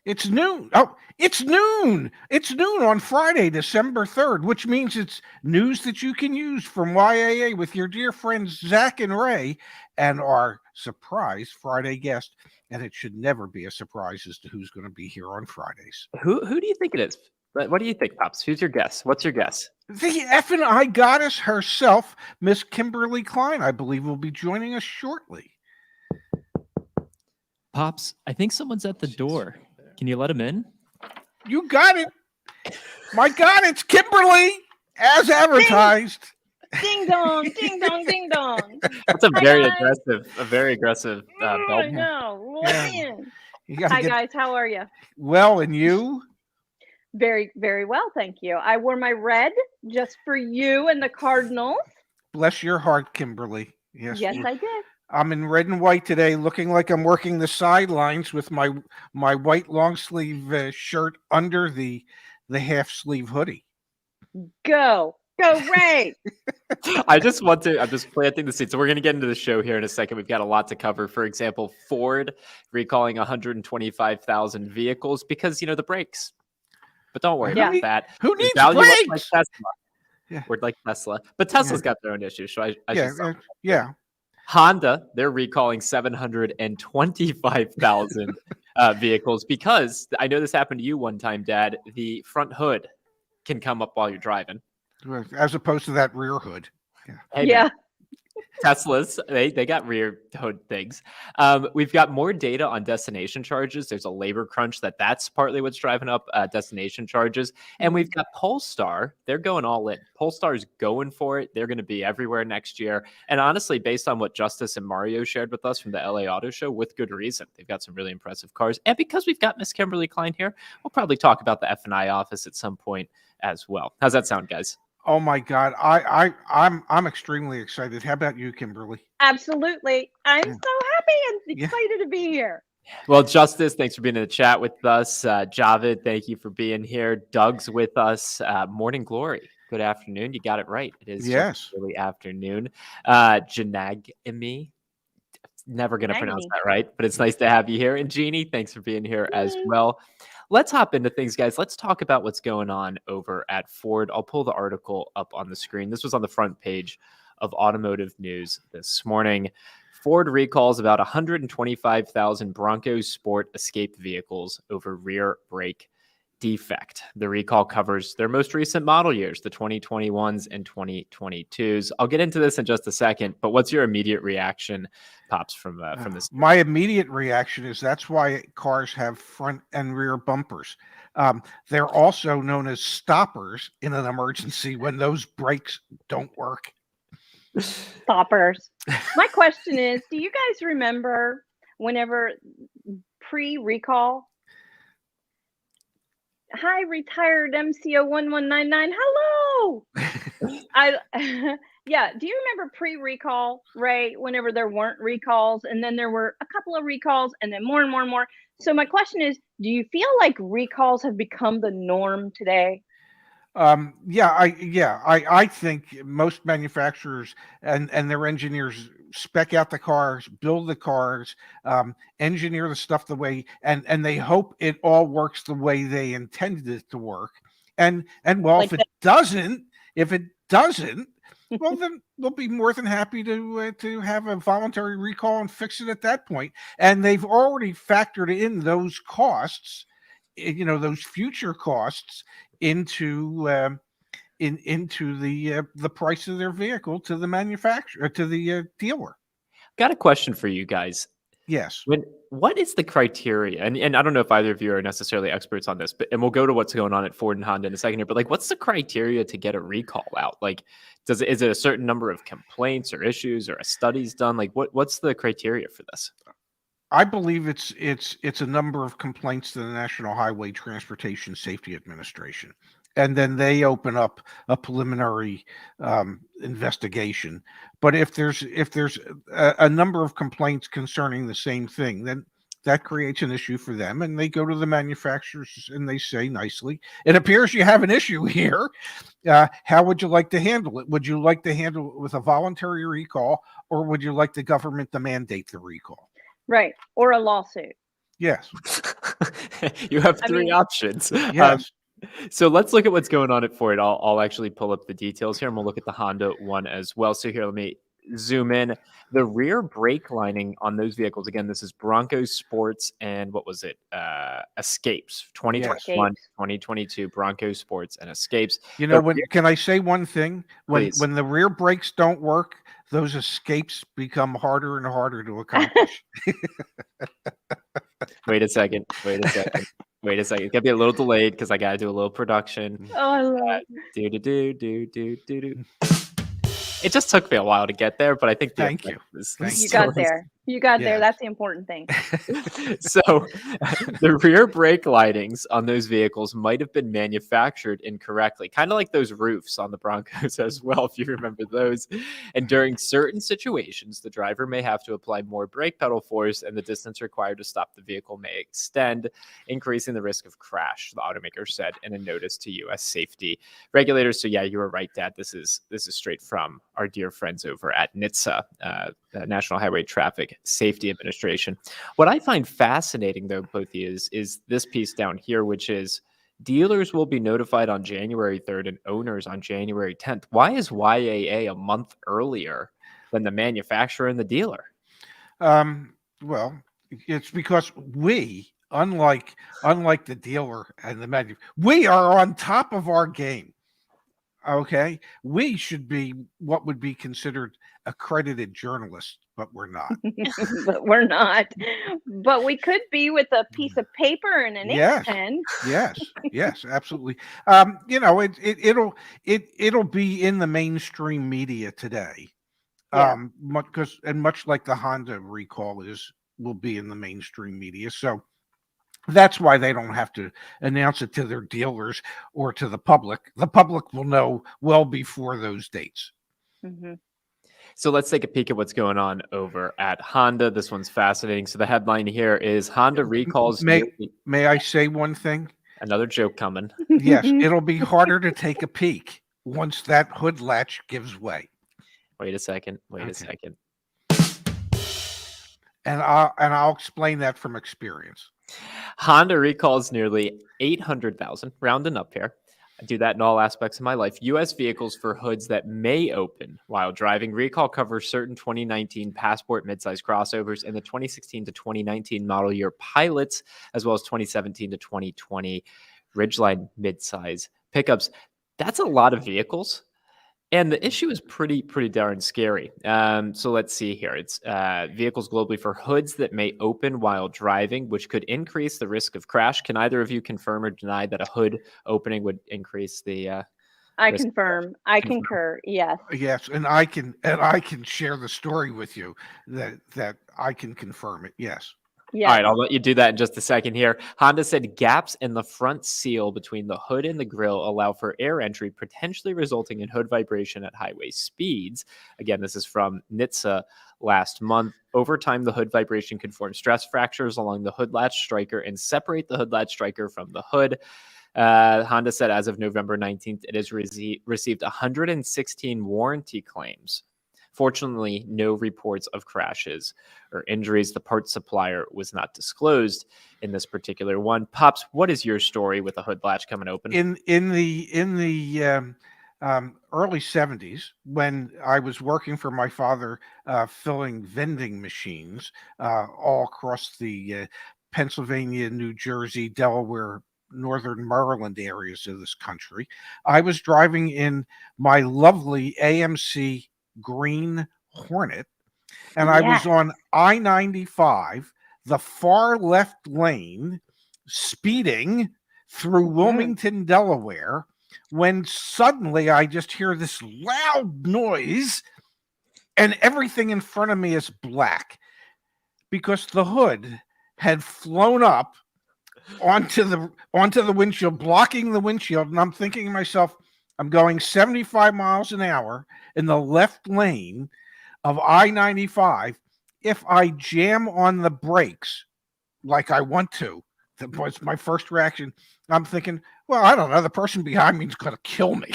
It's noon. Oh, it's noon. It's noon on Friday, December 3rd, which means it's news that you can use from YAA with your dear friends Zach and Ray and our surprise Friday guest. And it should never be a surprise as to who's going to be here on Fridays. Who do you think it is? What do you think, Pops? Who's your guess? What's your guess? The F&I goddess herself, Miss Kimberly Klein, I believe, will be joining us shortly. Pops, I think someone's at the door. Can you let him in? You got it. My God, it's Kimberly, as advertised. Ding dong, ding dong, ding dong. That's a very aggressive bell. No, Yeah. Hi guys, how are you? Well, and you? Very, very well, thank you. I wore my red just for you and the Cardinals. Bless your heart, Kimberly. Yes, I did. I'm in red and white today, looking like I'm working the sidelines with my white long sleeve shirt under the half sleeve hoodie. Go, Ray! I'm just planting the seed. So we're going to get into the show here in a second. We've got a lot to cover. For example, Ford recalling 125,000 vehicles because, the brakes. But don't worry about that. Who needs brakes? Like Tesla. Yeah. Or like Tesla. But Tesla's got their own issues. So yeah. Honda, they're recalling 725,000 vehicles because I know this happened to you one time, Dad. The front hood can come up while you're driving. As opposed to that rear hood. Yeah. Teslas, they got rear hood things. We've got more data on destination charges. There's a labor crunch that's partly what's driving up destination charges. And we've got Polestar. They're going all in. Polestar's going for it. They're going to be everywhere next year. And honestly, based on what Justice and Mario shared with us from the LA Auto Show, with good reason. They've got some really impressive cars. And because we've got Miss Kimberly Klein here, we'll probably talk about the F&I office at some point as well. How's that sound, guys? Oh my God, I'm extremely excited. How about you, Kimberly? Absolutely, I'm so happy and excited to be here. Well, Justice, thanks for being in the chat with us. Javid, thank you for being here. Doug's with us. Morning Glory. Good afternoon. You got it right. It is early afternoon. Janagimi. Never going to pronounce that right, but it's nice to have you here. And Jeannie, thanks for being here as well. Let's hop into things, guys. Let's talk about what's going on over at Ford. I'll pull the article up on the screen. This was on the front page of Automotive News this morning. Ford recalls about 125,000 Bronco Sport Escape vehicles over rear brake defect. The recall covers their most recent model years, the 2021s and 2022s. I'll get into this in just a second, but what's your immediate reaction, Pops, from this? My immediate reaction is that's why cars have front and rear bumpers. They're also known as stoppers in an emergency when those brakes don't work. Stoppers. My question is, do you guys remember whenever pre-recall? Hi, retired MCO 1199. Hello. Yeah. Do you remember pre-recall, Ray? Whenever there weren't recalls, and then there were a couple of recalls, and then more and more and more. So my question is, do you feel like recalls have become the norm today? I think most manufacturers and their engineers spec out the cars, build the cars, engineer the stuff the way, and they hope it all works the way they intended it to work. And well, like if it doesn't, well, then they'll be more than happy to have a voluntary recall and fix it at that point. And they've already factored in those costs, those future costs into the price of their vehicle to the manufacturer, to the dealer. Got a question for you guys. Yes. What is the criteria? And I don't know if either of you are necessarily experts on this, and we'll go to what's going on at Ford and Honda in a second here, but what's the criteria to get a recall out? Is it a certain number of complaints or issues or a studies done? What's the criteria for this? I believe it's a number of complaints to the National Highway Transportation Safety Administration, and then they open up a preliminary investigation. But if there's a number of complaints concerning the same thing, then that creates an issue for them, and they go to the manufacturers and they say nicely, "It appears you have an issue here. How would you like to handle it? Would you like to handle it with a voluntary recall, or would you like the government to mandate the recall?" Right. Or a lawsuit. Yes. You have I three mean- options. Yes. So let's look at what's going on for it. I'll actually pull up the details here, and we'll look at the Honda one as well. So here, let me zoom in. The rear brake lining on those vehicles, again, this is Bronco Sports and what was it? Escapes. 2021, Escapes. 2022 Bronco Sports and Escapes. You know, The rear- can I say one thing? Please. When the rear brakes don't work, those escapes become harder and harder to accomplish. Wait a second. Wait a second. Wait a second. It's gonna be a little delayed because I gotta do a little production. Oh, I love Do. It just took me a while to get there, but I think the Thank effect you. was Thank you still got there. You got there. Yeah. That's the important thing. So the rear brake lightings on those vehicles might have been manufactured incorrectly, kind of like those roofs on the Broncos as well, if you remember those. And during certain situations, the driver may have to apply more brake pedal force, and the distance required to stop the vehicle may extend, increasing the risk of crash, the automaker said in a notice to U.S. safety regulators. So yeah, you were right, Dad. This is straight from our dear friends over at NHTSA, the National Highway Traffic Safety Administration. What I find fascinating, though, both of you, is this piece down here, which is dealers will be notified on January 3rd and owners on January 10th. Why is YAA a month earlier than the manufacturer and the dealer? Well, it's because we, unlike the dealer and the manufacturer, we are on top of our game. Okay, we should be what would be considered accredited journalists, but we're not. But we're not. But we could be with a piece of paper and an ink Yes. pen. Yes, absolutely. You know, it'll be in the mainstream media today. Yeah. Much like the Honda recall will be in the mainstream media. So that's why they don't have to announce it to their dealers or to the public. The public will know well before those dates. Mm-hmm. So let's take a peek at what's going on over at Honda. This one's fascinating. So the headline here is Honda recalls. May I say one thing? Another joke coming. Yes, it'll be harder to take a peek once that hood latch gives way. Wait a second. Okay. A second. And I'll explain that from experience. Honda recalls nearly 800,000, rounding up here. I do that in all aspects of my life. U.S. vehicles for hoods that may open while driving. Recall covers certain 2019 Passport midsize crossovers and the 2016 to 2019 model year pilots, as well as 2017 to 2020 Ridgeline midsize pickups. That's a lot of vehicles. And the issue is pretty darn scary. So let's see here. It's vehicles globally for hoods that may open while driving, which could increase the risk of crash. Can either of you confirm or deny that a hood opening would increase the I risk? confirm. I concur. Yes. Yes, and I can share the story with you that I can confirm it. Yes. Yes. All right, I'll let you do that in just a second here. Honda said gaps in the front seal between the hood and the grille allow for air entry, potentially resulting in hood vibration at highway speeds. Again, this is from NHTSA last month. Over time, the hood vibration could form stress fractures along the hood latch striker and separate the hood latch striker from the hood. Honda said as of November 19th, it has received 116 warranty claims. Fortunately, no reports of crashes or injuries. The parts supplier was not disclosed in this particular one. Pops, what is your story with the hood latch coming open? In the early 70s, when I was working for my father, filling vending machines all across the Pennsylvania, New Jersey, Delaware, Northern Maryland areas of this country, I was driving in my lovely AMC green Hornet, and I was on I-95, the far left lane, speeding through Wilmington, Delaware, when suddenly I just hear this loud noise and everything in front of me is black because the hood had flown up onto the windshield, blocking the windshield. And I'm thinking to myself, I'm going 75 miles an hour in the left lane of I-95. If I jam on the brakes like I want to, That was my first reaction. I'm thinking, well, I don't know. The person behind me is going to kill me.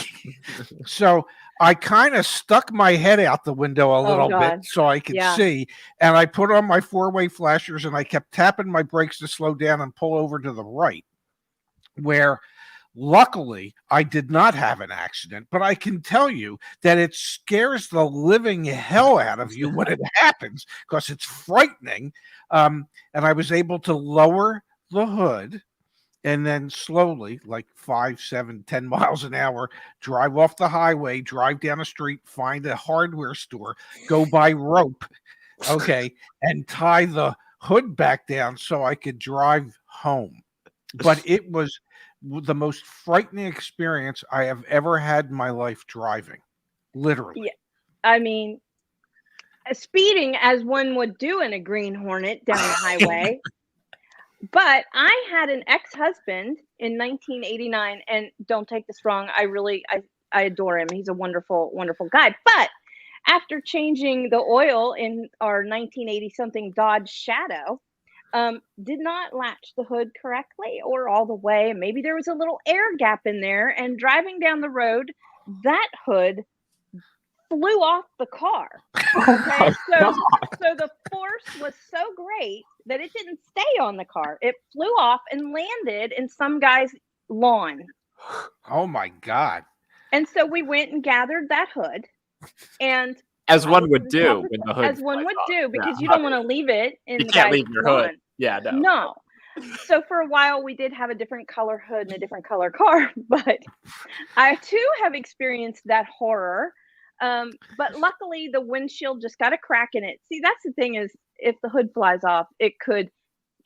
So I kind of stuck my head out the window a little bit so I could see. And I put on my four-way flashers and I kept tapping my brakes to slow down and pull over to the right, where luckily I did not have an accident. But I can tell you that it scares the living hell out of you when it happens, because it's frightening. And I was able to lower the hood and then slowly, like 5, 7, 10 miles an hour, drive off the highway, drive down the street, find a hardware store, go buy rope, and tie the hood back down so I could drive home. But it was the most frightening experience I have ever had in my life driving, literally. Yeah. I mean, speeding as one would do in a Green Hornet down the highway. But I had an ex-husband in 1989, and don't take this wrong, I adore him. He's a wonderful, wonderful guy. But after changing the oil in our 1980 something Dodge Shadow, did not latch the hood correctly or all the way. Maybe there was a little air gap in there, and driving down the road, that hood flew off the car. Okay, so the force was so great that it didn't stay on the car. It flew off and landed in some guy's lawn. Oh my God. And so we went and gathered that hood, and as one would do when the hood because you don't want to leave it in you the can't guy's leave your lawn. hood. Yeah, No. So for a while we did have a different color hood and a different color car, but I too have experienced that horror. But luckily the windshield just got a crack in it. See, that's the thing, is if the hood flies off, it could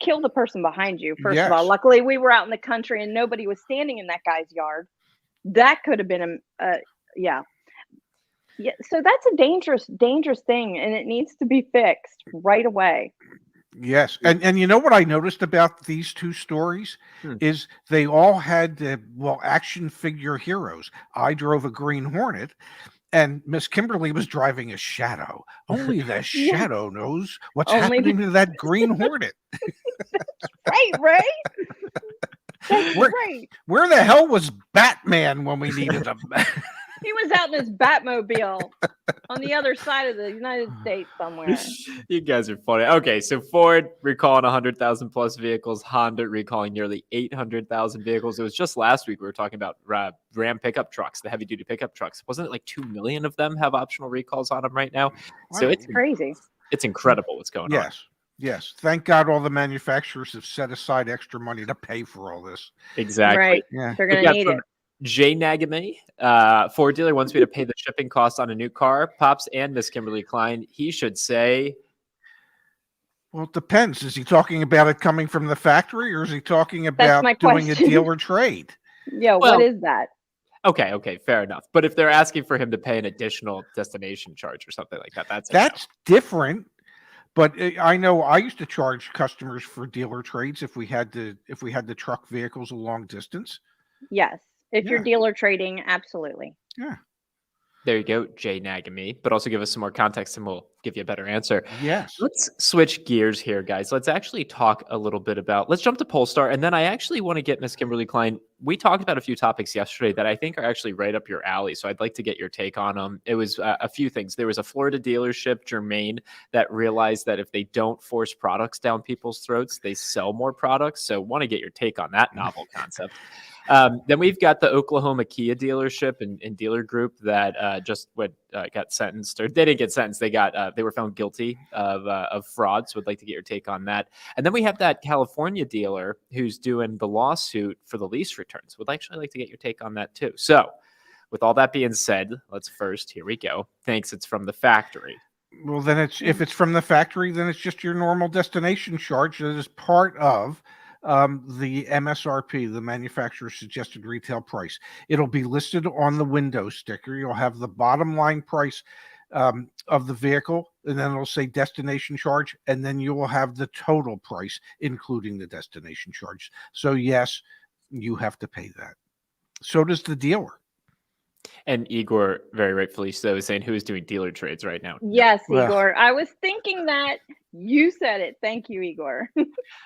kill the person behind you. First of all, luckily we were out in the country and nobody was standing in that guy's yard. That could have been yeah. So that's a dangerous thing, and it needs to be fixed right away. Yes. And you know what I noticed about these two stories is they all had action figure heroes. I drove a Green Hornet, and Miss Kimberly was driving a Shadow. Only the Shadow knows what's happening to that Green Hornet. Right? That's right. Where the hell was Batman when we needed him? He was out in his Batmobile on the other side of the United States somewhere. You guys are funny. Okay, so Ford recalling 100,000 plus vehicles, Honda recalling nearly 800,000 vehicles. It was just last week we were talking about Ram pickup trucks, the heavy duty pickup trucks. Wasn't it like 2 million of them have optional recalls on them right now? So it's crazy. It's incredible what's going on. Yes. Thank God all the manufacturers have set aside extra money to pay for all this. Exactly. Right. Yeah. They're going to need it. Jay Nagame, Ford dealer wants me to pay the shipping cost on a new car. Pops and Miss Kimberly Klein, he should say. Well, it depends. Is he talking about it coming from the factory, or is he talking about doing a deal or trade? Yeah, what is that? Okay, fair enough. But if they're asking for him to pay an additional destination charge or something like that, that's different. But I know I used to charge customers for dealer trades if we had to truck vehicles a long distance. Yes. If you're dealer trading, absolutely. Yeah. There you go, Jay Nagame. But also give us some more context and we'll give you a better answer. Yes. Let's switch gears here, guys. Let's actually talk a little bit about, let's jump to Polestar. And then I actually want to get Miss Kimberly Klein. We talked about a few topics yesterday that I think are actually right up your alley. So I'd like to get your take on them. It was a few things. There was a Florida dealership, Germain, that realized that if they don't force products down people's throats, they sell more products. So want to get your take on that novel concept. Then we've got the Oklahoma Kia dealership and dealer group that got sentenced, or they didn't get sentenced. They were found guilty of fraud. So I'd like to get your take on that. And then we have that California dealer who's doing the lawsuit for the lease returns. Would actually like to get your take on that too. So with all that being said, here we go. Thanks. It's from the factory. Well, then if it's from the factory, then it's just your normal destination charge that is part of the MSRP, the manufacturer suggested retail price. It'll be listed on the window sticker. You'll have the bottom line price of the vehicle, and then it'll say destination charge, and then you will have the total price, including the destination charge. So yes, you have to pay that. So does the dealer. And Igor, very rightfully so, is saying, who is doing dealer trades right now? Yes, Well, Igor. I was thinking that. You said it. Thank you, Igor.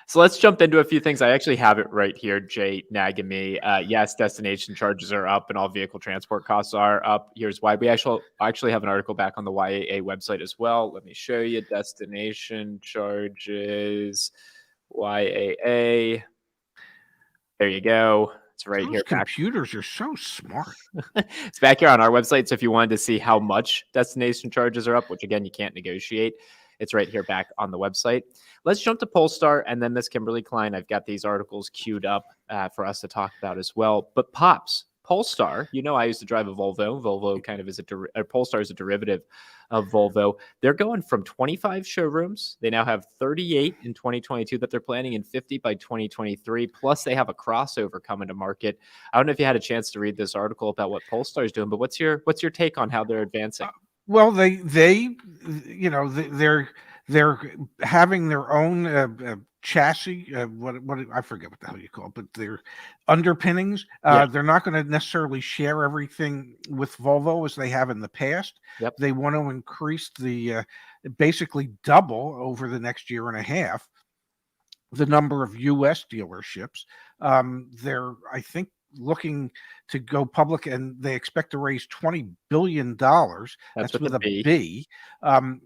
So let's jump into a few things. I actually have it right here. Jay nagging me. Yes, destination charges are up and all vehicle transport costs are up. Here's why. We actually have an article back on the YAA website as well. Let me show you destination charges, YAA. There you go. It's right those here. computers are so smart. It's back here on our website. So if you wanted to see how much destination charges are up, which again, you can't negotiate, it's right here back on the website. Let's jump to Polestar and then Miss Kimberly Klein. I've got these articles queued up for us to talk about as well. But Pops, Polestar, I used to drive a Volvo. Volvo kind of is Polestar is a derivative of Volvo. They're going from 25 showrooms. They now have 38 in 2022 that they're planning and 50 by 2023. Plus, they have a crossover coming to market. I don't know if you had a chance to read this article about what Polestar is doing, but what's your take on how they're advancing? Well, they're having their own chassis. What I forget what the hell you call it, but their underpinnings. They're not going to necessarily share everything with Volvo as they have in the past. Yep. They want to increase basically double over the next year and a half the number of U.S. dealerships. They're, I think, looking to go public, and they expect to raise $20 billion. That's with a B. And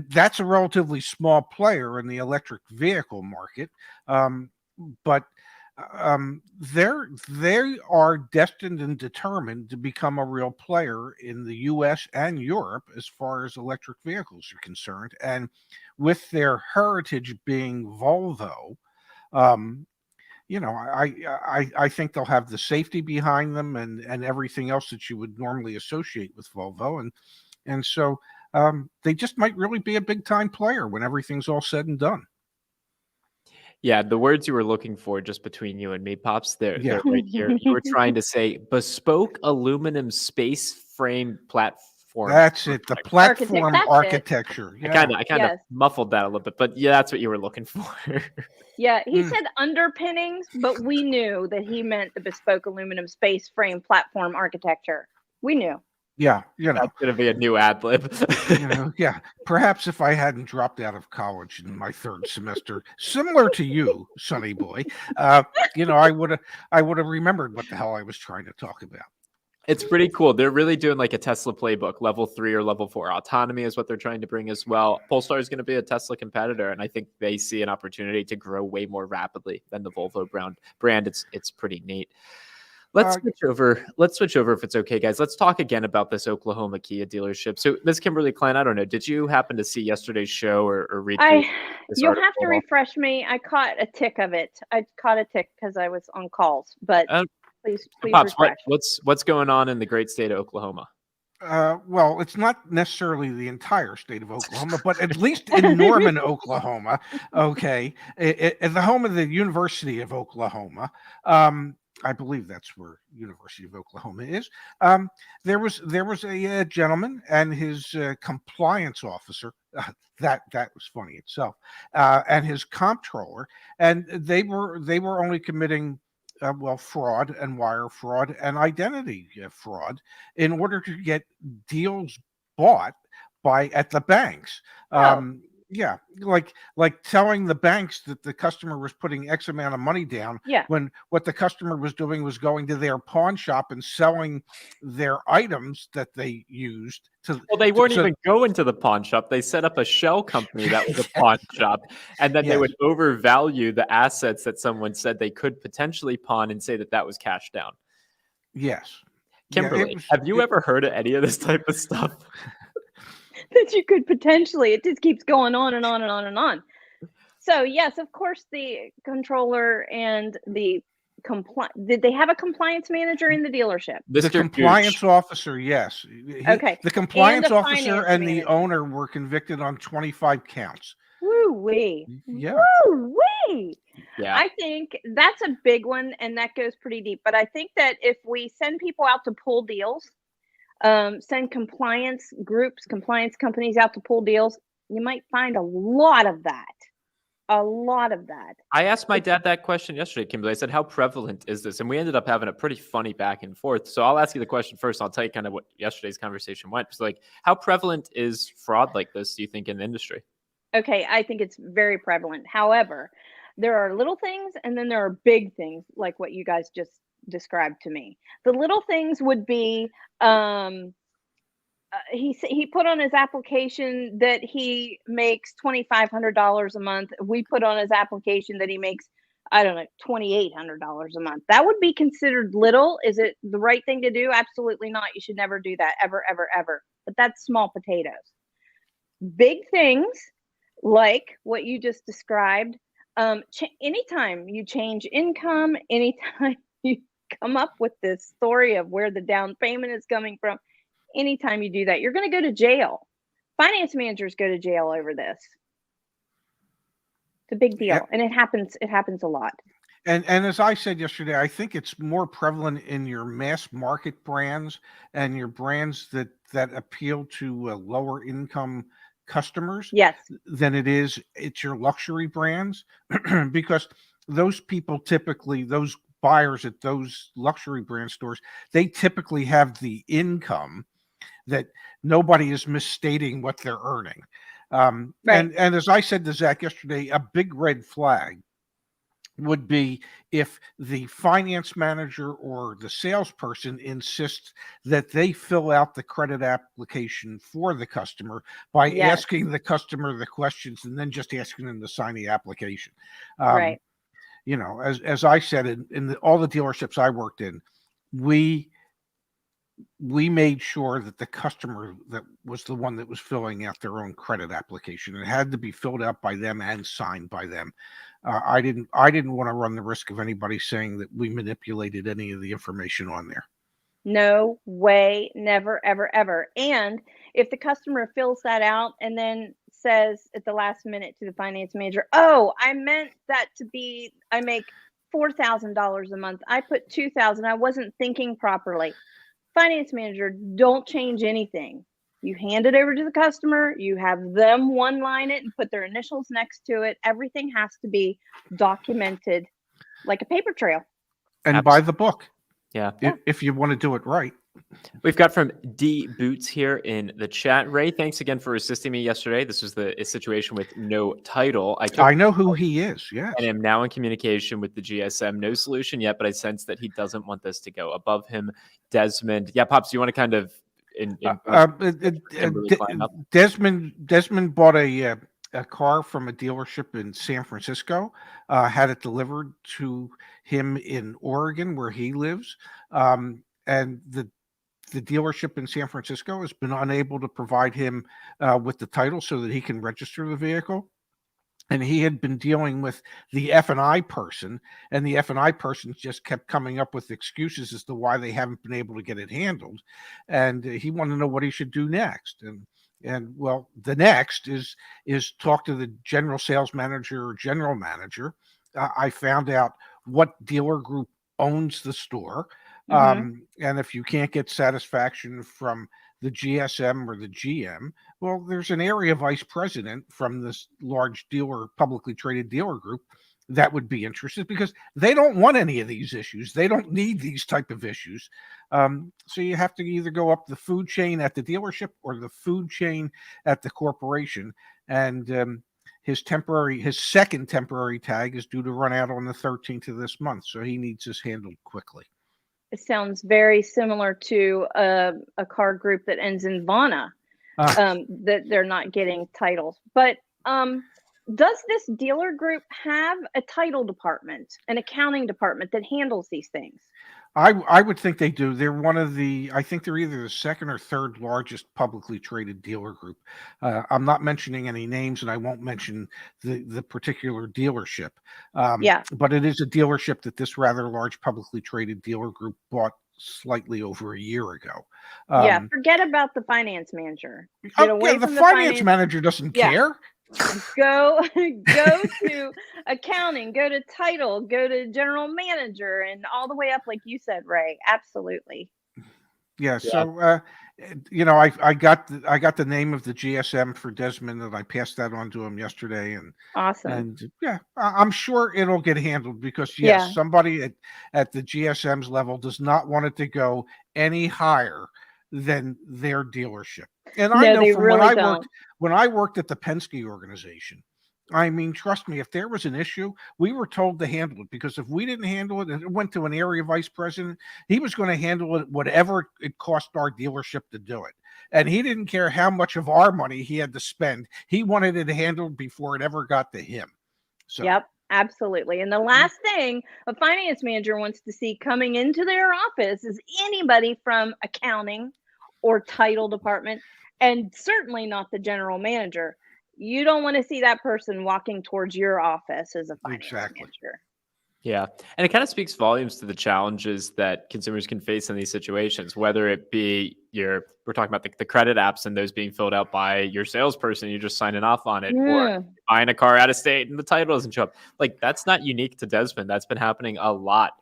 that's a relatively small player in the electric vehicle market. But they are destined and determined to become a real player in the U.S. and Europe as far as electric vehicles are concerned. And with their heritage being Volvo, I think they'll have the safety behind them and everything else that you would normally associate with Volvo, and so they just might really be a big time player when everything's all said and done. Yeah, the words you were looking for, just between you and me, Pops, they're right here. You were trying to say bespoke aluminum space frame platform. That's it, the platform architecture. Yeah. I kind of muffled that a little bit, but yeah, that's what you were looking for. Yeah, he said underpinnings, but we knew that he meant the bespoke aluminum space frame platform architecture. We knew. Yeah, that's going to be a new ad lib. Yeah. Perhaps if I hadn't dropped out of college in my third semester, similar to you, Sonny boy, I would have remembered what the hell I was trying to talk about. It's pretty cool. They're really doing like a Tesla playbook. Level 3 or level 4 autonomy is what they're trying to bring as well. Polestar is going to be a Tesla competitor, and I think they see an opportunity to grow way more rapidly than the Volvo brand. It's pretty neat. Let's switch over. If it's okay, guys. Let's talk again about this Oklahoma Kia dealership. So, Ms. Kimberly Klein, I don't know. Did you happen to see yesterday's show or read? You'll have to refresh me. I caught a tick of it. I caught a tick because I was on calls, but. Please Pops, what's going on in the great state of Oklahoma? Well, it's not necessarily the entire state of Oklahoma, but at least in Norman, Oklahoma, okay, at the home of the University of Oklahoma, I believe that's where University of Oklahoma is. There was a gentleman and his compliance officer. That was funny itself, and his comptroller, and they were only committing fraud and wire fraud and identity fraud in order to get deals bought at the banks. Yeah, like telling the banks that the customer was putting X amount of money down when what the customer was doing was going to their pawn shop and selling their items that they used to. Well, they weren't even going to the pawn shop. They set up a shell company that was a pawn shop, and then they would overvalue the assets that someone said they could potentially pawn and say that was cash down. Yes. Kimberly, have you ever heard of any of this type of stuff? That you could potentially, it just keeps going on and on and on and on. So yes, of course, the controller and the did they have a compliance manager in the dealership? The compliance officer, yes. Okay. The compliance officer and the owner were convicted on 25 counts. Woo-wee. Yeah. Woo-wee. Yeah. I think that's a big one, and that goes pretty deep. But I think that if we send people out to pull deals, send compliance groups, compliance companies out to pull deals, you might find a lot of that. a lot of that. I asked my dad that question yesterday, Kimberly. I said, how prevalent is this? And we ended up having a pretty funny back and forth. So I'll ask you the question first. And I'll tell you kind of what yesterday's conversation went. So like, how prevalent is fraud like this, do you think, in the industry? Okay, I think it's very prevalent. However, there are little things and then there are big things like what you guys just described to me. The little things would be he put on his application that he makes $2,500 a month. We put on his application that he makes, I don't know, $2,800 a month. That would be considered little. Is it the right thing to do? Absolutely not. You should never do that, ever, ever, ever. But that's small potatoes. Big things like what you just described. Anytime you change income, anytime you come up with this story of where the down payment is coming from, anytime you do that, you're going to go to jail. Finance managers go to jail over this. It's a big deal. Yeah. And it happens a lot. And as I said yesterday, I think it's more prevalent in your mass market brands and your brands that appeal to lower income customers. Yes. Than it's your luxury brands, because those people typically, those buyers at those luxury brand stores, they typically have the income that nobody is misstating what they're earning. Right. And as I said to Zach yesterday, a big red flag would be if the finance manager or the salesperson insists that they fill out the credit application for the customer by asking the customer the questions and then just asking them to sign the application. Right. You know, as I said, in all the dealerships I worked in, we made sure that the customer that was the one that was filling out their own credit application. It had to be filled out by them and signed by them. I didn't want to run the risk of anybody saying that we manipulated any of the information on there. No way, never, ever, ever. And if the customer fills that out and then says at the last minute to the finance manager, "Oh, I meant that to be, I make $4,000 a month. I put $2,000. I wasn't thinking properly." Finance manager, don't change anything. You hand it over to the customer, you have them one line it and put their initials next to it. Everything has to be documented like a paper trail. And by the book. Yeah. If you want to do it right. We've got from D Boots here in the chat. Ray, thanks again for assisting me yesterday. This was a situation with no title. I know who he is, yes. And am now in communication with the GSM. No solution yet, but I sense that he doesn't want this to go above him. Desmond. Yeah, Pops, do you want to kind of... Desmond bought a car from a dealership in San Francisco, had it delivered to him in Oregon where he lives. And the dealership in San Francisco has been unable to provide him with the title so that he can register the vehicle. And he had been dealing with the F&I person, and the F&I person just kept coming up with excuses as to why they haven't been able to get it handled. And he wanted to know what he should do next. And well, the next is talk to the general sales manager or general manager. I found out what dealer group owns the store. And if you can't get satisfaction from the GSM or the GM, well, there's an area vice president from this large dealer, publicly traded dealer group that would be interested, because they don't want any of these issues. They don't need these type of issues. So you have to either go up the food chain at the dealership or the food chain at the corporation. And his second temporary tag is due to run out on the 13th of this month. So he needs this handled quickly. It sounds very similar to a car group that ends in Vana, that they're not getting titles. But does this dealer group have a title department, an accounting department that handles these things? I would think they do. They're one of I think they're either the second or third largest publicly traded dealer group. I'm not mentioning any names, and I won't mention the particular dealership. But it is a dealership that this rather large publicly traded dealer group bought slightly over a year ago. Forget about the finance manager. Get away from the finance manager doesn't care. Go to accounting, go to title, go to general manager, and all the way up, like you said, Ray. Absolutely. Yeah. Yeah. So, I got the name of the GSM for Desmond, and I passed that on to him yesterday, Awesome. and yeah, I'm sure it'll get handled because yes, Yeah. somebody at the GSM's level does not want it to go any higher than their dealership. And I No, know they from really don't. when I worked at the Penske organization, I mean, trust me, if there was an issue, we were told to handle it because if we didn't handle it and it went to an area vice president, he was going to handle it whatever it cost our dealership to do it. And he didn't care how much of our money he had to spend. He wanted it handled before it ever got to him. So, Yep, absolutely. And the last thing a finance manager wants to see coming into their office is anybody from accounting or title department, and certainly not the general manager. You don't want to see that person walking towards your office as a finance manager. Yeah. And it kind of speaks volumes to the challenges that consumers can face in these situations, whether it be we're talking about the credit apps and those being filled out by your salesperson, you're just signing off on it, or buying a car out of state and the title doesn't show up. Like, that's not unique to Desmond. That's been happening a lot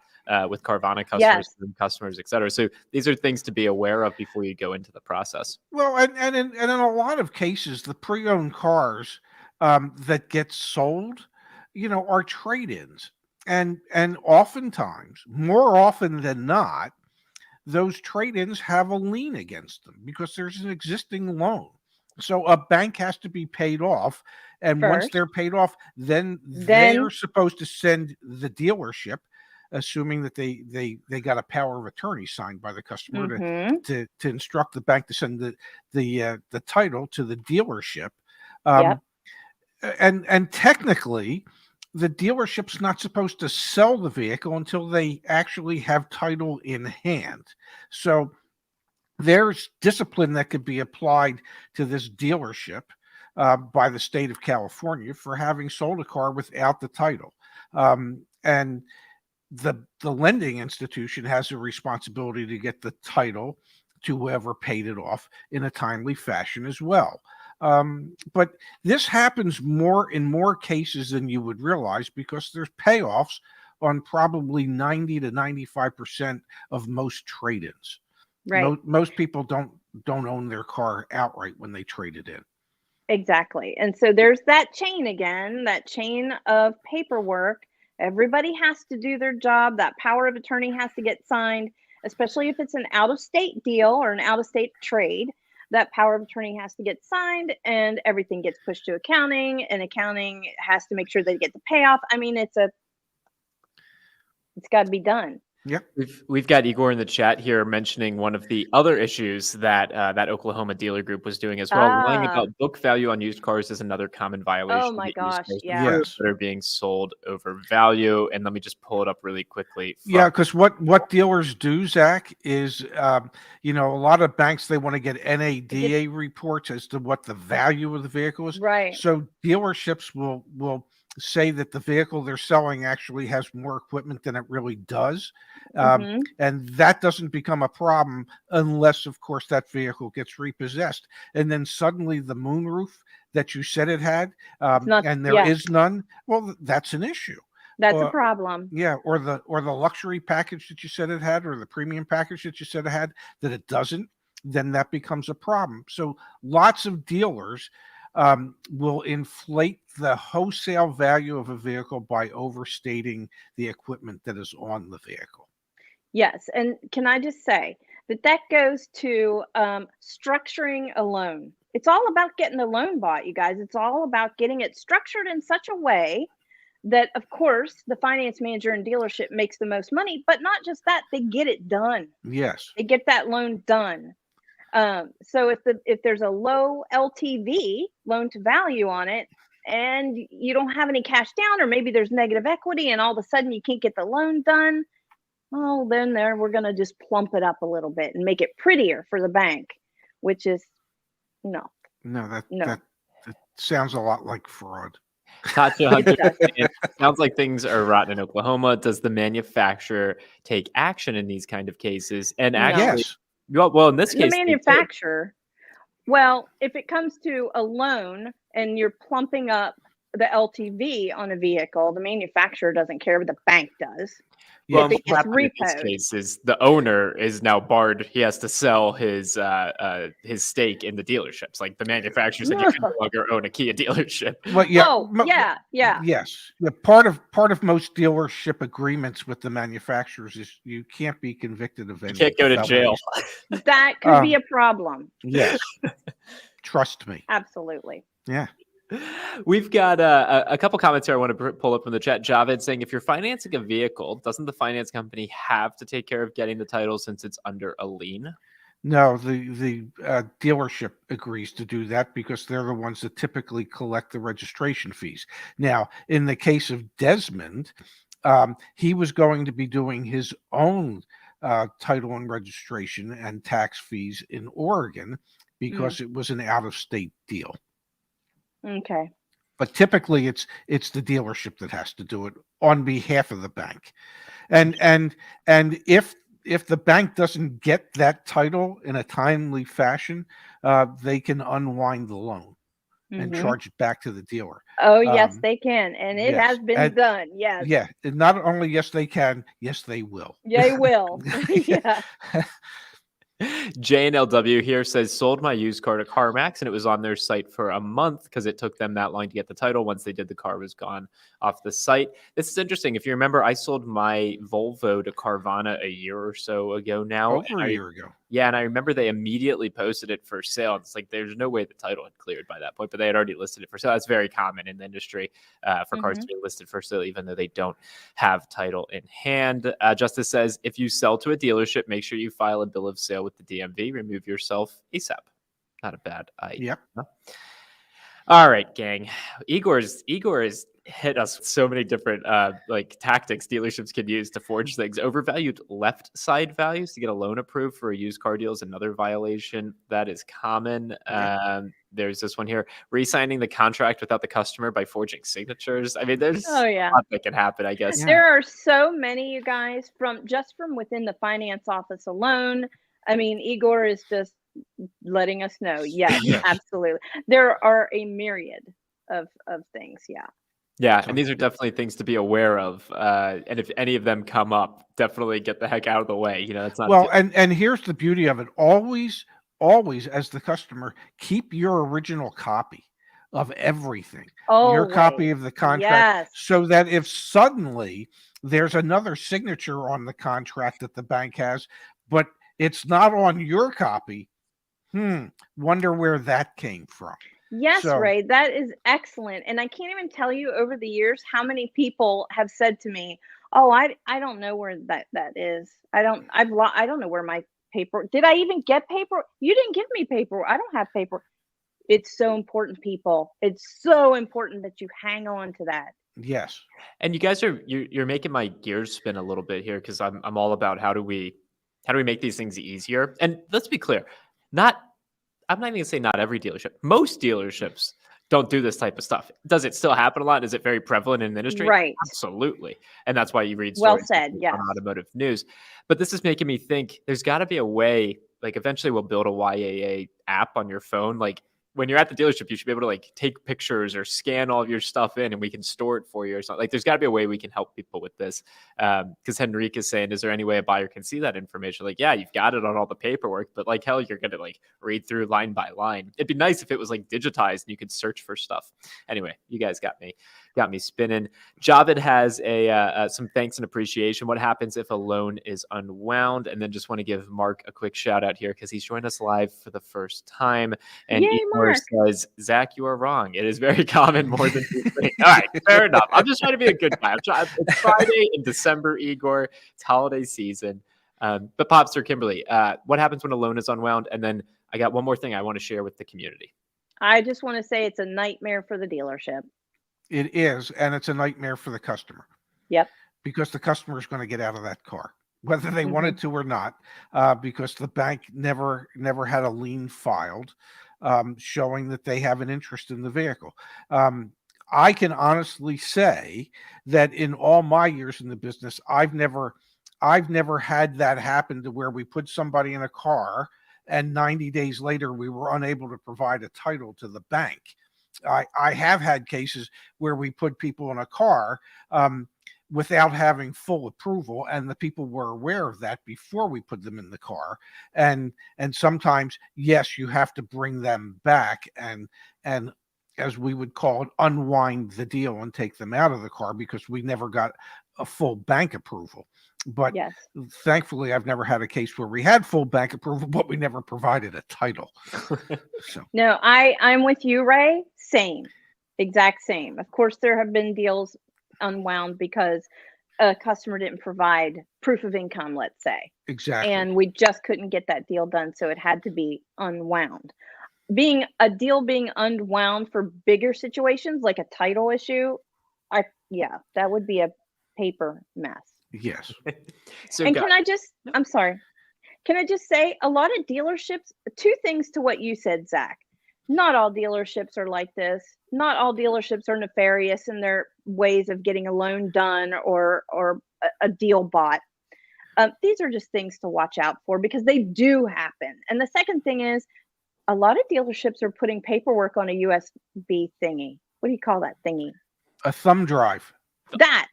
with Carvana customers and customers, et cetera. So these are things to be aware of before you go into the process. Well, and in a lot of cases, the pre-owned cars that get sold, are trade-ins. And oftentimes, more often than not, those trade-ins have a lien against them because there's an existing loan. So a bank has to be paid off, and once they're paid off, then they're supposed to send the dealership, assuming that they got a power of attorney signed by the customer to instruct the bank to send the title to the dealership. And technically, the dealership's not supposed to sell the vehicle until they actually have title in hand. So there's discipline that could be applied to this dealership by the state of California for having sold a car without the title. And the lending institution has a responsibility to get the title to whoever paid it off in a timely fashion as well. But this happens in more cases than you would realize because there's payoffs on probably 90 to 95% of most trade-ins. Right. Most people don't own their car outright when they trade it in. Exactly. And so there's that chain again, that chain of paperwork. Everybody has to do their job. That power of attorney has to get signed, especially if it's an out-of-state deal or an out-of-state trade. That power of attorney has to get signed and everything gets pushed to accounting, and accounting has to make sure they get the payoff. I mean, it's got to be done. Yep. We've got Igor in the chat here mentioning one of the other issues that that Oklahoma dealer group was doing as well. Lying about book value on used cars is another common violation. Oh my gosh, yes. That are being sold over value. And let me just pull it up really quickly. Yeah, because what dealers do, Zach, is a lot of banks, they want to get NADA reports as to what the value of the vehicle is. Right. So dealerships will say that the vehicle they're selling actually has more equipment than it really does. And that doesn't become a problem unless, of course, that vehicle gets repossessed. And then suddenly the moonroof that you said it had, and there is none, well, that's an issue. That's a problem. Yeah, or the luxury package that you said it had, or the premium package that you said it had, that it doesn't, then that becomes a problem. So lots of dealers will inflate the wholesale value of a vehicle by overstating the equipment that is on the vehicle. Yes, and can I just say that goes to structuring a loan. It's all about getting the loan bought, you guys. It's all about getting it structured in such a way that, of course, the finance manager and dealership makes the most money, but not just that, they get it done. Yes. They get that loan done. So if there's a low LTV, loan to value on it, and you don't have any cash down, or maybe there's negative equity and all of a sudden you can't get the loan done, well, then we're going to just plump it up a little bit and make it prettier for the bank, which is no. That sounds a lot like fraud. Katja Hunter, it sounds like things are rotten in Oklahoma. Does the manufacturer take action in these kind of cases? And actually, yes. Well, in this case, the manufacturer. Well, if it comes to a loan and you're plumping up the LTV on a vehicle, the manufacturer doesn't care, but the bank does. Well, If it what gets happened in this repoed. case is the owner is now barred. He has to sell his stake in the dealerships. Like the manufacturer said, you can no longer own a Kia dealership. Well, yeah, Oh, yeah. yes. Yeah, part of most dealership agreements with the manufacturers is you can't be convicted of You any can't go to jail. felonies. That could be a problem. Yes, trust me. Absolutely. Yeah. We've got a couple comments here I want to pull up from the chat. Javed saying, if you're financing a vehicle, doesn't the finance company have to take care of getting the title since it's under a lien? No, the dealership agrees to do that because they're the ones that typically collect the registration fees. Now, in the case of Desmond, he was going to be doing his own title and registration and tax fees in Oregon because it was an out-of-state deal. Okay. But typically, it's the dealership that has to do it on behalf of the bank, and if the bank doesn't get that title in a timely fashion, they can unwind the loan and charge it back to the dealer. Oh, yes, they can, and it has been done. Yes. Yeah, and not only yes they can, yes they will. They will. Yeah. JNLW here says, sold my used car to CarMax and it was on their site for a month because it took them that long to get the title. Once they did, the car was gone off the site. This is interesting. If you remember, I sold my Volvo to Carvana a year or so ago now. Over a year ago. Yeah, and I remember they immediately posted it for sale. It's like there's no way the title had cleared by that point, but they had already listed it for sale. That's very common in the industry for cars to be listed for sale, even though they don't have title in hand. Justice says, if you sell to a dealership, make sure you file a bill of sale with the DMV. Remove yourself ASAP. Not a bad idea. Yep. All right, gang. Igor is hit us with so many different like tactics dealerships can use to forge things. Overvalued left side values to get a loan approved for a used car deal is another violation that is common. There's this one here: re-signing the contract without the customer by forging signatures. I mean, there's a lot that can happen, I guess. There are so many, you guys, from within the finance office alone. I mean, Igor is just letting us know. Yes, absolutely. There are a myriad of things. Yeah. Yeah, and these are definitely things to be aware of. And if any of them come up, definitely get the heck out of the way. You know, that's not well. And here's the beauty of it: always, as the customer, keep your original copy of everything. Your copy of the contract, so that if suddenly there's another signature on the contract that the bank has, but it's not on your copy, wonder where that came from. Yes, Ray, that is excellent. And I can't even tell you over the years how many people have said to me, "Oh, I don't know where that is. I don't know where my paper. Did I even get paper? You didn't give me paper. I don't have paper." It's so important, people. It's so important that you hang on to that. Yes. And you guys you're making my gears spin a little bit here because I'm all about how do we make these things easier. And let's be clear, I'm not even gonna say not every dealership. Most dealerships don't do this type of stuff. Does it still happen a lot? Is it very prevalent in the industry? Right. Absolutely. And that's why you read stories on automotive news. But this is making me think there's got to be a way, like eventually we'll build a YAA app on your phone. Like when you're at the dealership, you should be able to like take pictures or scan all of your stuff in and we can store it for you or something. Like there's got to be a way we can help people with this. Because Henrique is saying, is there any way a buyer can see that information? Like, yeah, you've got it on all the paperwork, but like hell, you're going to like read through line by line. It'd be nice if it was like digitized and you could search for stuff. Anyway, you guys got me spinning. Javed has some thanks and appreciation. What happens if a loan is unwound? And then just want to give Mark a quick shout out here because he's joined us live for the first time. And Igor says, Zach, you are wrong. It is very common, more than you think. All right, fair enough. I'm just trying to be a good guy. It's Friday in December, Igor. It's holiday season. But Popster Kimberly, what happens when a loan is unwound? And then I got one more thing I want to share with the community. I just want to say it's a nightmare for the dealership. It is, and it's a nightmare for the customer. Yep. Because the customer is going to get out of that car, whether they wanted to or not, because the bank never had a lien filed showing that they have an interest in the vehicle. I can honestly say that in all my years in the business, I've never had that happen to where we put somebody in a car and 90 days later we were unable to provide a title to the bank. I have had cases where we put people in a car without having full approval, and the people were aware of that before we put them in the car. And sometimes, yes, you have to bring them back and as we would call it, unwind the deal and take them out of the car because we never got a full bank approval. But Yes. thankfully, I've never had a case where we had full bank approval, but we never provided a title. So No, I'm with you, Ray. Same, exact same. Of course, there have been deals unwound because a customer didn't provide proof of income, let's say. exactly. And we just couldn't get that deal done, so it had to be unwound. Being unwound for bigger situations like a title issue, that would be a paper mess. Yes. So And guys, I'm sorry. Can I just say a lot of dealerships, two things to what you said, Zach. Not all dealerships are like this. Not all dealerships are nefarious in their ways of getting a loan done or a deal bought. These are just things to watch out for because they do happen. And the second thing is a lot of dealerships are putting paperwork on a USB thingy. What do you call that thingy? A thumb drive. That.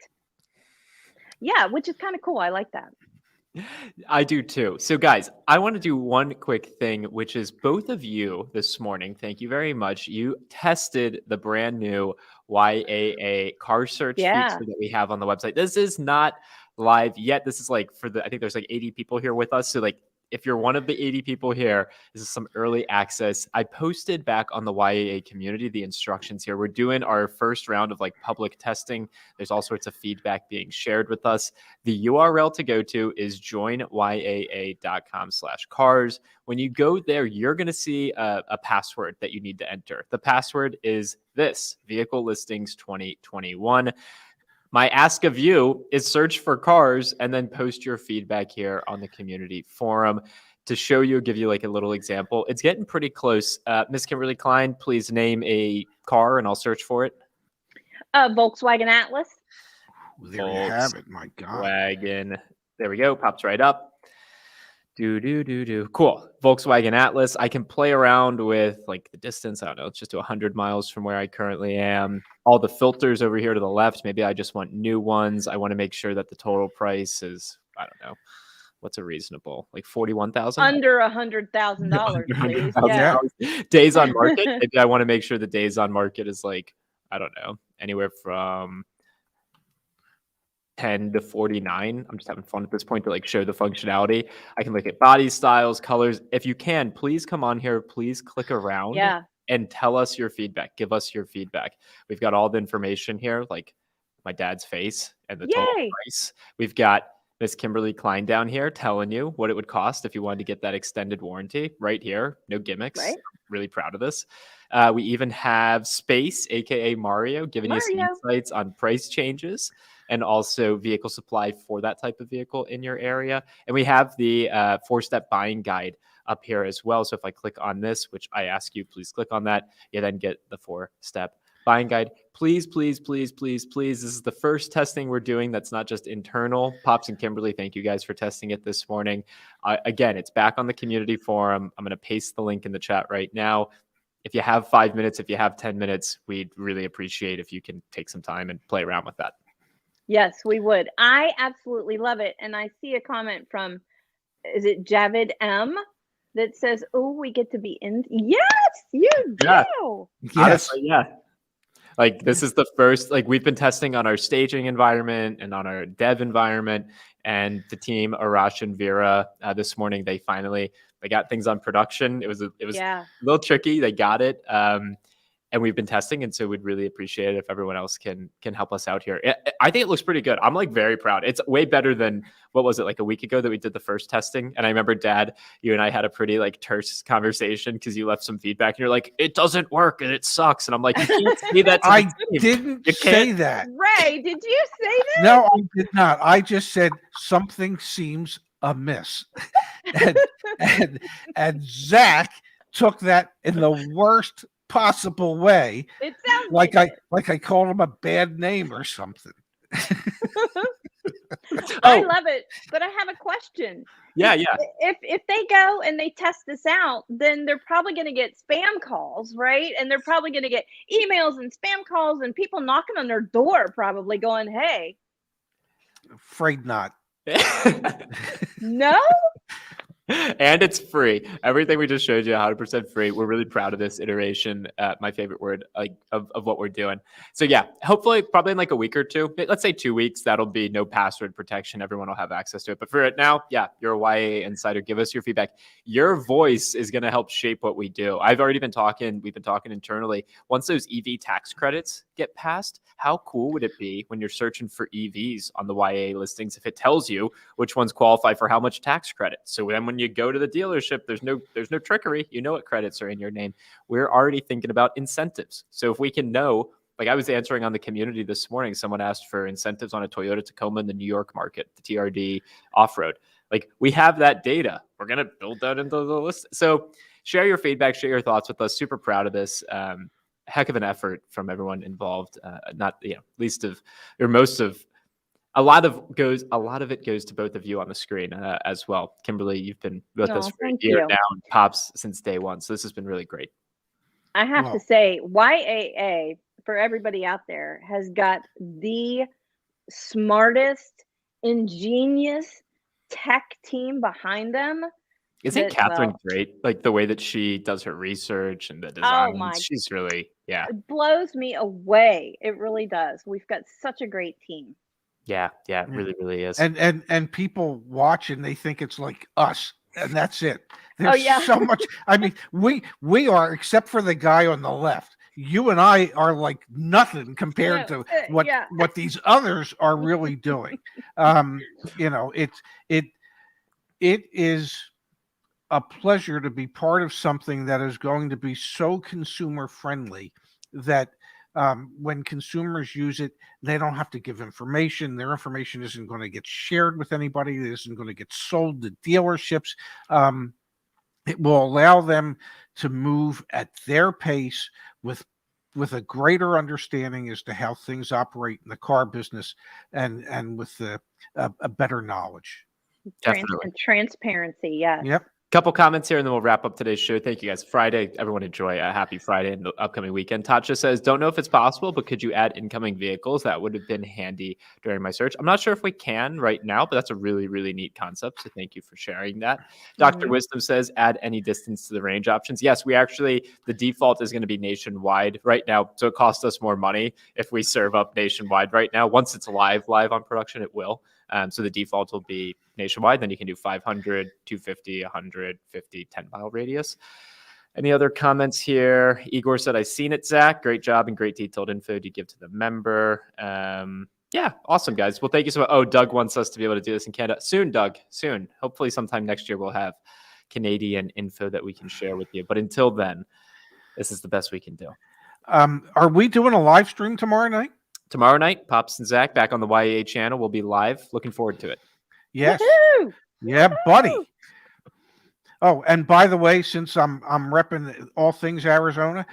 Yeah, which is kind of cool. I like that. I do too. So, guys, I want to do one quick thing, which is both of you this morning. Thank you very much. You tested the brand new YAA car search Yeah. feature that we have on the website. This is not live yet. This is like I think there's like 80 people here with us. So, like, if you're one of the 80 people here, this is some early access. I posted back on the YAA community the instructions here. We're doing our first round of like public testing. There's all sorts of feedback being shared with us. The URL to go to is joinyaa.com/cars. When you go there, you're going to see a password that you need to enter. The password is this: vehicle listings 2021. My ask of you is search for cars and then post your feedback here on the community forum. To show you, give you like a little example. It's getting pretty close. Miss Kimberly Klein, please name a car and I'll search for it. Volkswagen Atlas. There you have it. My God. Volkswagen. There we go. Pops right up. Cool. Volkswagen Atlas. I can play around with like the distance. I don't know. It's just to 100 miles from where I currently am. All the filters over here to the left. Maybe I just want new ones. I want to make sure that the total price is, I don't know. What's a reasonable? Like 41,000? Under $100,000, please. Yeah. Days on market. Maybe I want to make sure the days on market is like, I don't know, anywhere from 10 to 49. I'm just having fun at this point to like show the functionality. I can look at body styles, colors. If you can, please come on here. Please click around and tell us your feedback. Give us your feedback. We've got all the information here, like my dad's face and the total price. We've got Miss Kimberly Klein down here telling you what it would cost if you wanted to get that extended warranty right here. No gimmicks. Right. Really proud of this. We even have Space, aka Mario, giving you some insights on price changes and also vehicle supply for that type of vehicle in your area. And we have the 4-step buying guide up here as well. So if I click on this, which I ask you, please click on that, you then get the 4-step buying guide. Please, please, please, please, please. This is the first testing we're doing that's not just internal. Pops and Kimberly, thank you guys for testing it this morning. Again, it's back on the community forum. I'm going to paste the link in the chat right now. If you have 5 minutes, if you have 10 minutes, we'd really appreciate if you can take some time and play around with that. Yes, we would. I absolutely love it. And I see a comment from, is it Javid M? That says, oh, we get to be in. Yes, you do. Yeah. Yes. Honestly, yeah. Like this is the first, like we've been testing on our staging environment and on our dev environment, and the team, Arash and Vera, this morning, they got things on production. It was a little tricky. They got it. And we've been testing, and so we'd really appreciate it if everyone else can help us out here. I think it looks pretty good. I'm like very proud. It's way better than, what was it, like a week ago that we did the first testing? And I remember, Dad, you and I had a pretty like terse conversation because you left some feedback and you're like, it doesn't work and it sucks. And I'm like, you can't say that. I didn't say that. Ray, did you say that? No, I did not. I just said something seems amiss. and Zach took that in the worst possible way. It sounds like I called him a bad name or something. I love it, but I have a question. Yeah. If they go and they test this out, then they're probably going to get spam calls, right? And they're probably going to get emails and spam calls and people knocking on their door, probably going, "Hey." Afraid not. No. And it's free. Everything we just showed you, 100% free. We're really proud of this iteration. My favorite word, like of what we're doing. So yeah, hopefully, probably in like a week or two. Let's say 2 weeks. That'll be no password protection. Everyone will have access to it. But for it now, yeah, you're a YA insider. Give us your feedback. Your voice is going to help shape what we do. I've already been talking. We've been talking internally. Once those EV tax credits get passed, how cool would it be when you're searching for EVs on the YA listings if it tells you which ones qualify for how much tax credit? So then when you go to the dealership, there's no trickery. You know what credits are in your name. We're already thinking about incentives. So if we can know, like I was answering on the community this morning, someone asked for incentives on a Toyota Tacoma in the New York market, the TRD off-road. Like we have that data. We're going to build that into the list. So share your feedback, share your thoughts with us. Super proud of this. Heck of an effort from everyone involved. A lot of it goes to both of you on the screen as well. Kimberly, you've been with us for a year now, and Pops since day one. So this has been really great. I have to say, YAA, for everybody out there, has got the smartest, ingenious tech team behind them. Isn't Catherine great? Like the way that she does her research and the design. She's really, it blows me away. It really does. We've got such a great team. Yeah, it really, really is. And people watch and they think it's like us, and that's it. There's so much. I mean, we are, except for the guy on the left. You and I are like nothing compared to what these others are really doing. It is a pleasure to be part of something that is going to be so consumer friendly that when consumers use it, they don't have to give information. Their information isn't going to get shared with anybody. It isn't going to get sold to dealerships. It will allow them to move at their pace with a greater understanding as to how things operate in the car business and with a better knowledge. Transparency, yes. Yep. Couple comments here, and then we'll wrap up today's show. Thank you, guys. Friday, everyone enjoy a happy Friday and the upcoming weekend. Tasha says, don't know if it's possible, but could you add incoming vehicles? That would have been handy during my search. I'm not sure if we can right now, but that's a really, really neat concept. So thank you for sharing that. Dr. Wisdom says, add any distance to the range options. Yes, the default is going to be nationwide right now. So it costs us more money if we serve up nationwide right now. Once it's live on production, it will. So the default will be nationwide. Then you can do 500, 250, 150, 10-mile radius. Any other comments here? Igor said, I seen it, Zach. Great job and great detailed info to give to the member. Yeah, awesome, guys. Well, thank you so much. Oh, Doug wants us to be able to do this in Canada. Soon, Doug, soon. Hopefully sometime next year we'll have Canadian info that we can share with you. But until then, this is the best we can do. Are we doing a live stream tomorrow night? Tomorrow night, Pops and Zach back on the YAA channel. We'll be live. Looking forward to it. Yes. Woo-hoo! Yeah, buddy. Oh, and by the way, since I'm repping all things Arizona,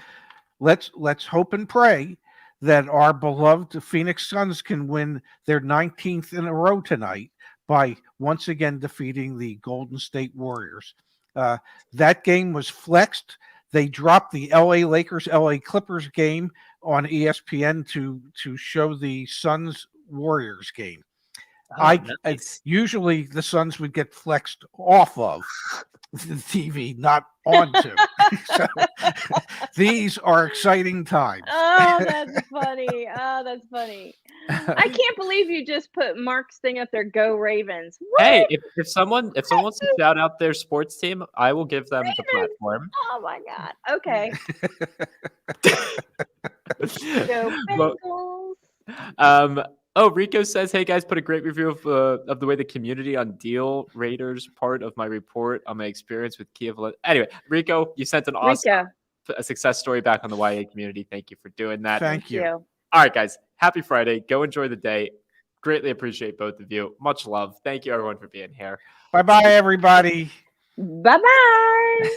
let's hope and pray that our beloved Phoenix Suns can win their 19th in a row tonight by once again defeating the Golden State Warriors. That game was flexed. They dropped the LA Lakers, LA Clippers game on ESPN to show the Suns Warriors game. Nice. Usually the Suns would get flexed off of the TV, not onto. So these are exciting times. Oh, that's funny. I can't believe you just put Mark's thing up there. Go Ravens. What? Hey, if someone wants to shout out their sports team, I will give them the platform. Oh my God. Okay. Go Bengals. Rico says, hey guys, put a great review of the way the community on Deal Raiders part of my report on my experience with Kia. Anyway, Rico, you sent a success story back on the YA community. Thank you for doing that. Thank you. All right, guys. Happy Friday. Go enjoy the day. Greatly appreciate both of you. Much love. Thank you, everyone, for being here. Bye-bye, everybody. Bye-bye.